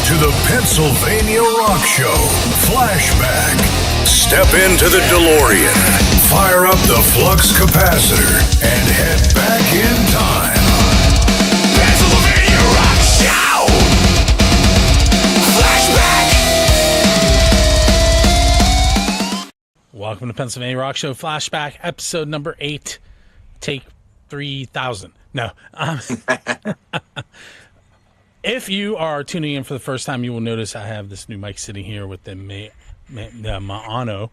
to the Pennsylvania Rock Show Flashback. Step into the DeLorean, fire up the flux capacitor, and head back in time. Pennsylvania Rock Show Flashback. Welcome to Pennsylvania Rock Show Flashback, episode number 8, take 3,000. No. If you are tuning in for the first time, you will notice I have this new mic sitting here with the Maono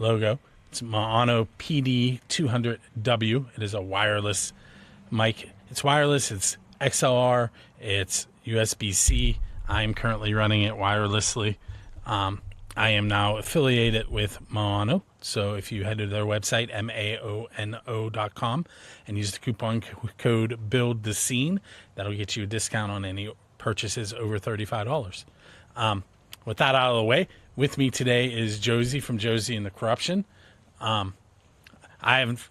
logo. It's Maono PD200W. It is a wireless mic. It's wireless. It's XLR. It's USB-C. I'm currently running it wirelessly. I am now affiliated with Maono. So if you head to their website, Maono.com, and use the coupon code BuildtheScene, that'll get you a discount on any purchases over $35. With that out of the way, with me today is Jozey from Jozey and the Corruption.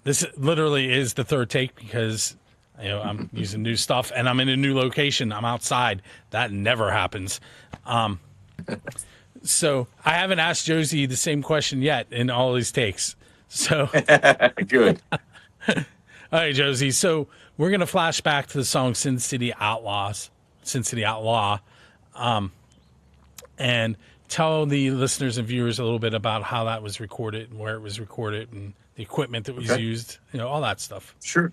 This literally is the third take because I'm using new stuff and I'm in a new location. I'm outside. That never happens. So I haven't asked Jozey the same question yet in all these takes. So good. All right, Jozey. So we're gonna flash back to the song City Outlaw, and tell the listeners and viewers a little bit about how that was recorded and where it was recorded and the equipment that was used. All that stuff. Sure.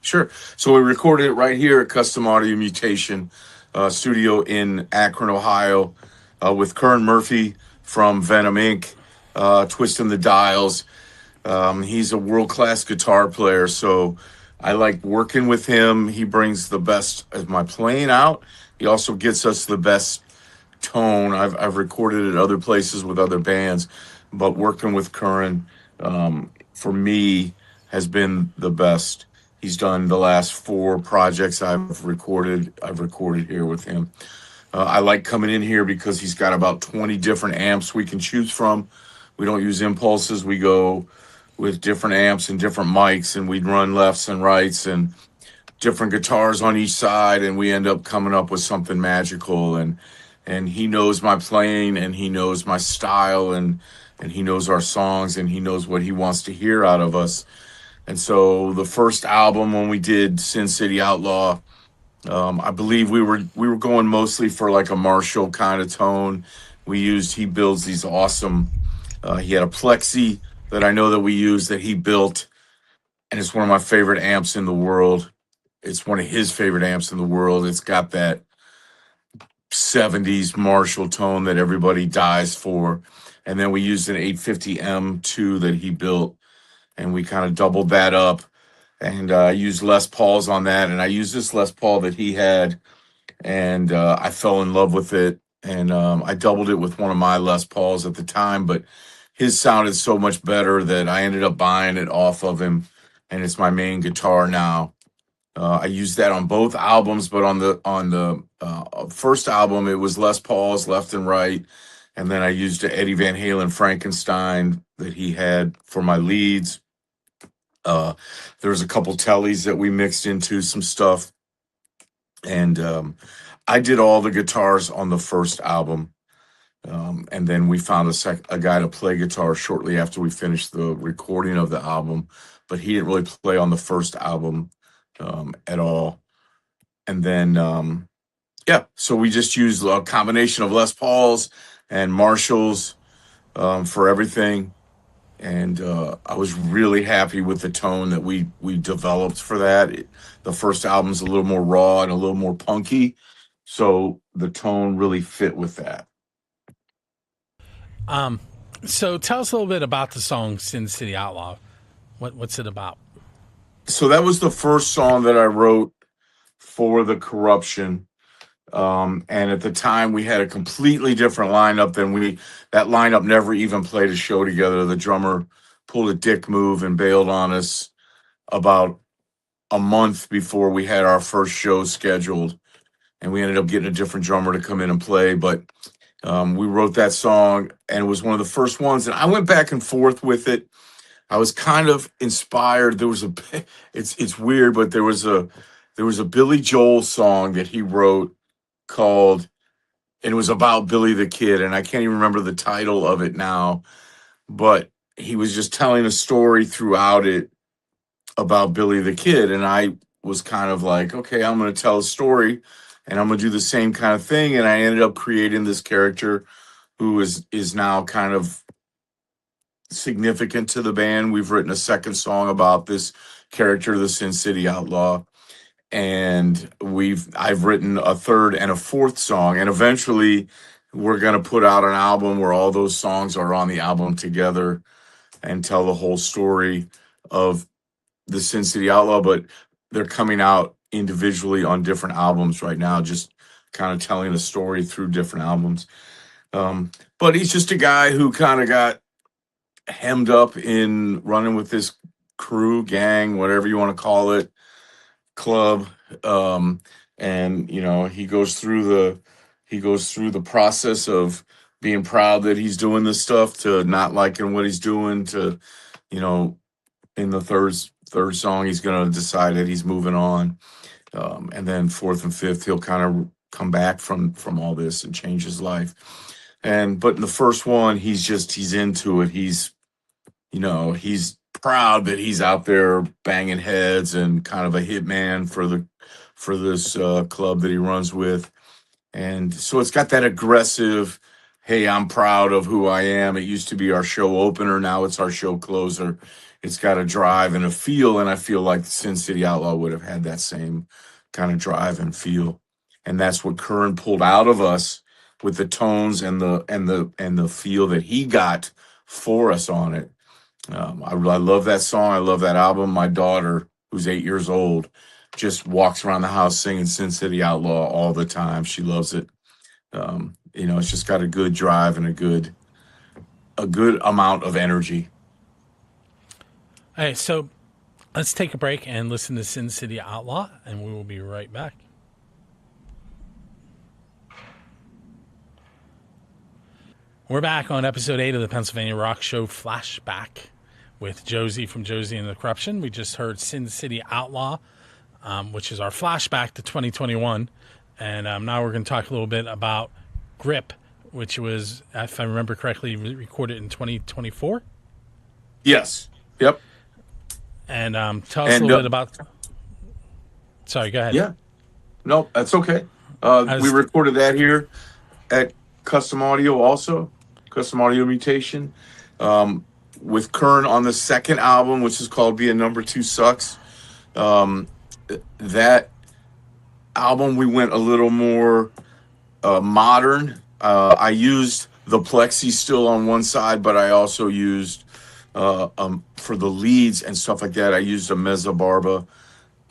So we recorded it right here at Custom Audio Mutation Studio in Akron, Ohio. With Kern Murphy from Venom Inc., twisting the dials. He's a world-class guitar player, so I like working with him. He brings the best of my playing out. He also gets us the best tone. I've recorded at other places with other bands, but working with Kern, for me, has been the best. He's done the last 4 projects I've recorded here with him. I like coming in here because he's got about 20 different amps we can choose from. We don't use impulses. We go with different amps and different mics, and we'd run lefts and rights and different guitars on each side, and we end up coming up with something magical. And he knows my playing, and he knows my style, and he knows our songs, and he knows what he wants to hear out of us. And so the first album, when we did City Outlaw, I believe we were going mostly for like a Marshall kind of tone. He builds these awesome, he had a Plexi that I know that we used that he built, and it's one of my favorite amps in the world. It's one of his favorite amps in the world. It's got that 70s Marshall tone that everybody dies for. And then we used an 850M2 that he built, and we kind of doubled that up. And I used Les Pauls on that, and I used this Les Paul that he had, and I fell in love with it. And I doubled it with one of my Les Pauls at the time, but his sounded so much better that I ended up buying it off of him, and it's my main guitar now. I used that on both albums, but on the first album, it was Les Pauls left and right, and then I used an Eddie Van Halen Frankenstein that he had for my leads. There was a couple tellies that we mixed into some stuff, and I did all the guitars on the first album, and then we found a guy to play guitar shortly after we finished the recording of the album, but he didn't really play on the first album at all. And then so we just used a combination of Les Pauls and Marshalls for everything. And I was really happy with the tone that we developed for that. The first album's a little more raw and a little more punky, so the tone really fit with that. So tell us a little bit about the song City Outlaw. What's it about? So that was the first song that I wrote for the Corruption. And at the time we had a completely different lineup that lineup never even played a show together. The drummer pulled a dick move and bailed on us about a month before we had our first show scheduled. And we ended up getting a different drummer to come in and play. But we wrote that song, and it was one of the first ones. And I went back and forth with it. I was kind of inspired. It's weird, but there was a Billy Joel song that he wrote called and it was about Billy the Kid, and I can't even remember the title of it now, but he was just telling a story throughout it about Billy the Kid, and I was kind of like, okay, I'm going to tell a story, and I'm going to do the same kind of thing, and I ended up creating this character who is now kind of significant to the band. We've written a second song about this character, the City Outlaw, and I've written a third and a fourth song, and eventually we're going to put out an album where all those songs are on the album together and tell the whole story of the Sin City Outlaw, but they're coming out individually on different albums right now, just kind of telling a story through different albums. But he's just a guy who kind of got hemmed up in running with this crew, gang, whatever you want to call it, club. And he goes through the process of being proud that he's doing this stuff to not liking what he's doing to, in the third song, he's going to decide that he's moving on. And then fourth and fifth, he'll kind of come back from all this and change his life. But in the first one, he's into it. He's proud that he's out there banging heads and kind of a hitman for this club that he runs with. And so it's got that aggressive, hey, I'm proud of who I am. It used to be our show opener. Now it's our show closer. It's got a drive and a feel. And I feel like Sin City Outlaw would have had that same kind of drive and feel. And that's what Curran pulled out of us with the tones and the feel that he got for us on it. I love that song. I love that album. My daughter, who's 8 years old, just walks around the house singing Sin City Outlaw all the time. She loves it. It's just got a good drive and a good amount of energy. All right, so let's take a break and listen to Sin City Outlaw, and we will be right back. We're back on episode 8 of the Pennsylvania Rock Show Flashback with Jozey from Jozey and the Corruption. We just heard Sin City Outlaw, which is our flashback to 2021. And now we're going to talk a little bit about Grip, which was, if I remember correctly, recorded in 2024. Yes. Yep. And tell us a little bit about... Sorry, go ahead. Yeah. No, that's okay. We recorded that here at Custom Audio also. Custom Audio Mutation, with Curran on the second album, which is called Being Number 2 Sucks. That album, we went a little more modern. I used the Plexi still on one side, but I also used, for the leads and stuff like that, I used a Mezza Barba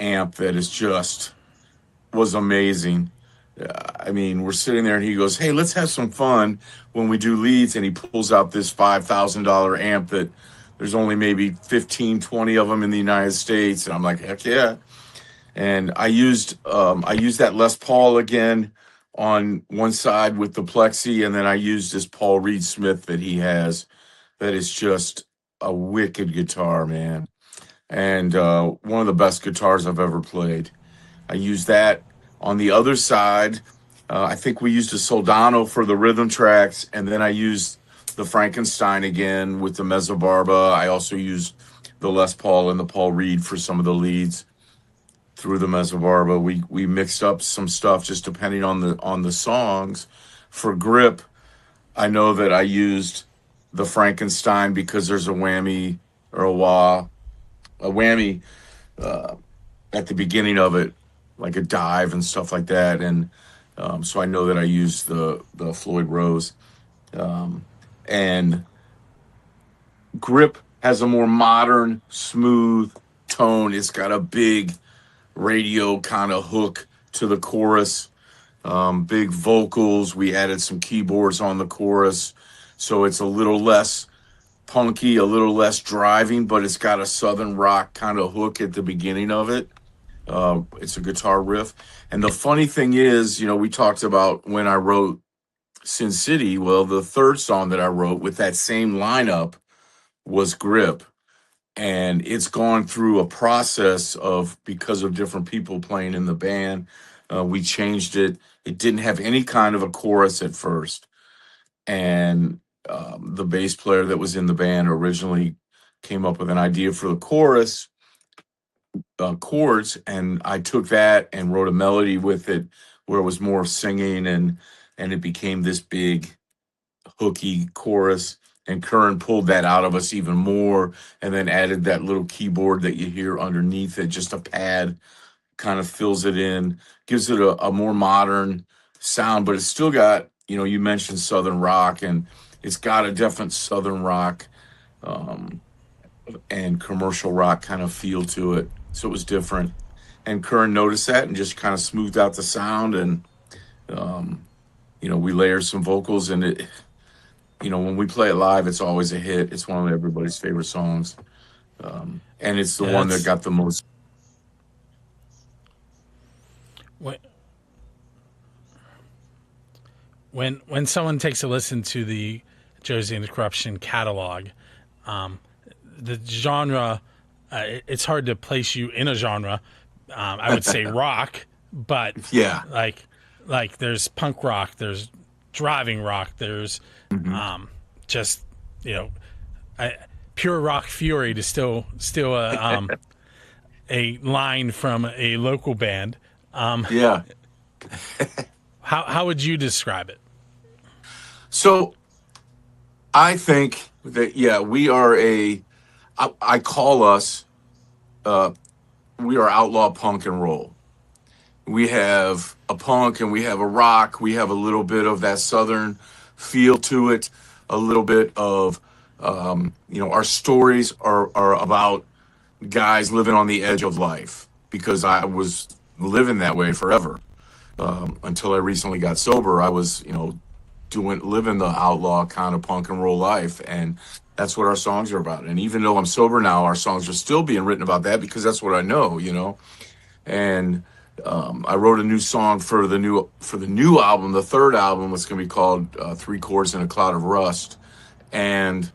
amp that was amazing. We're sitting there and he goes, hey, let's have some fun when we do leads. And he pulls out this $5,000 amp that there's only maybe 15, 20 of them in the United States. And I'm like, heck yeah. And I used that Les Paul again on one side with the Plexi. And then I used this Paul Reed Smith that he has that is just a wicked guitar, man. And one of the best guitars I've ever played. I used that. On the other side, I think we used a Soldano for the rhythm tracks, and then I used the Frankenstein again with the Mezza Barba. I also used the Les Paul and the Paul Reed for some of the leads through the Mezza Barba. We mixed up some stuff just depending on the songs. For Grip, I know that I used the Frankenstein because there's a whammy or a whammy at the beginning of it, like a dive and stuff like that. And so I know that I used the Floyd Rose. And Grip has a more modern, smooth tone. It's got a big radio kind of hook to the chorus, big vocals. We added some keyboards on the chorus. So it's a little less punky, a little less driving, but it's got a Southern rock kind of hook at the beginning of it. It's a guitar riff. And the funny thing is, we talked about when I wrote Sin City. Well, the third song that I wrote with that same lineup was Grip. And it's gone through a process because of different people playing in the band. We changed it It didn't have any kind of a chorus at first. And the bass player that was in the band originally came up with an idea for the chorus chords, and I took that and wrote a melody with it where it was more singing, and it became this big hooky chorus. And Curran pulled that out of us even more, and then added that little keyboard that you hear underneath it, just a pad, kind of fills it in, gives it a more modern sound, but it's still got, you mentioned Southern rock, and it's got a definite Southern rock and commercial rock kind of feel to it. So it was different. And Curran noticed that and just kind of smoothed out the sound. And, we layered some vocals, and it, when we play it live, it's always a hit. It's one of everybody's favorite songs. And it's the one that got the most. When someone takes a listen to the Jozey and the Corruption catalog, the genre, it's hard to place you in a genre. I would say rock, but yeah, like there's punk rock, there's driving rock, there's just pure rock fury to still a line from a local band. Yeah. How would you describe it? So I think that, we are I call us, we are outlaw punk and roll. We have a punk and we have a rock. We have a little bit of that Southern feel to it, a little bit of, our stories are about guys living on the edge of life, because I was living that way forever. Until I recently got sober, I was, living the outlaw kind of punk and roll life. And that's what our songs are about. And even though I'm sober now, our songs are still being written about that, because that's what I know, And I wrote a new song for the new album. The third album was going to be called Three Chords in a Cloud of Rust. And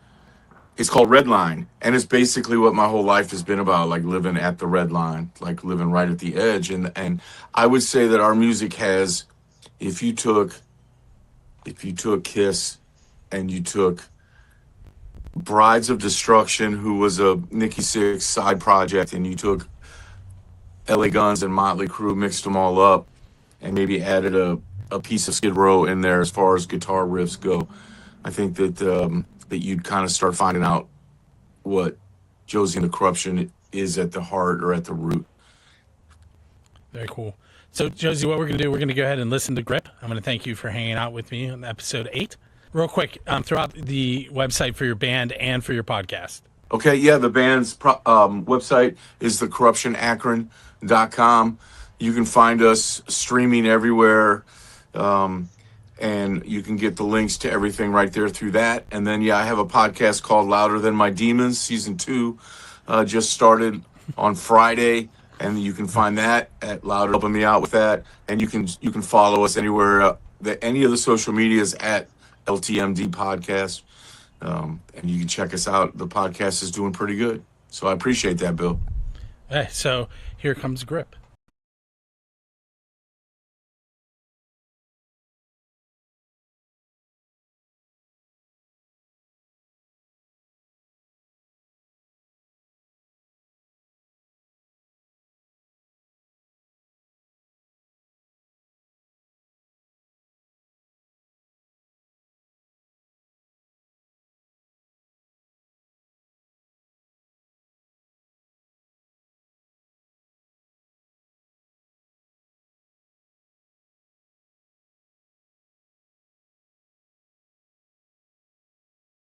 it's called Red Line. And it's basically what my whole life has been about, like living at the red line, like living right at the edge. And I would say that our music has, if you took Kiss and you took Brides of Destruction, who was a Nikki Sixx side project, and you took LA Guns and Motley Crue, mixed them all up, and maybe added a piece of Skid Row in there as far as guitar riffs go, I think that that you'd kind of start finding out what Jozey and the Corruption is at the heart or at the root. Very cool. So, Jozey, what we're going to do, we're going to go ahead and listen to Grip. I'm going to thank you for hanging out with me on episode 8. Real quick, throw out the website for your band and for your podcast. Okay, yeah, the band's website is thecorruptionakron.com. You can find us streaming everywhere, and you can get the links to everything right there through that. And then, I have a podcast called Louder Than My Demons. Season 2 just started on Friday, and you can find that at Louder, helping me out with that. And you can follow us anywhere, any of the social medias at LTMD Podcast. And you can check us out. The podcast is doing pretty good. So I appreciate that, Bill. Okay, so here comes Grip.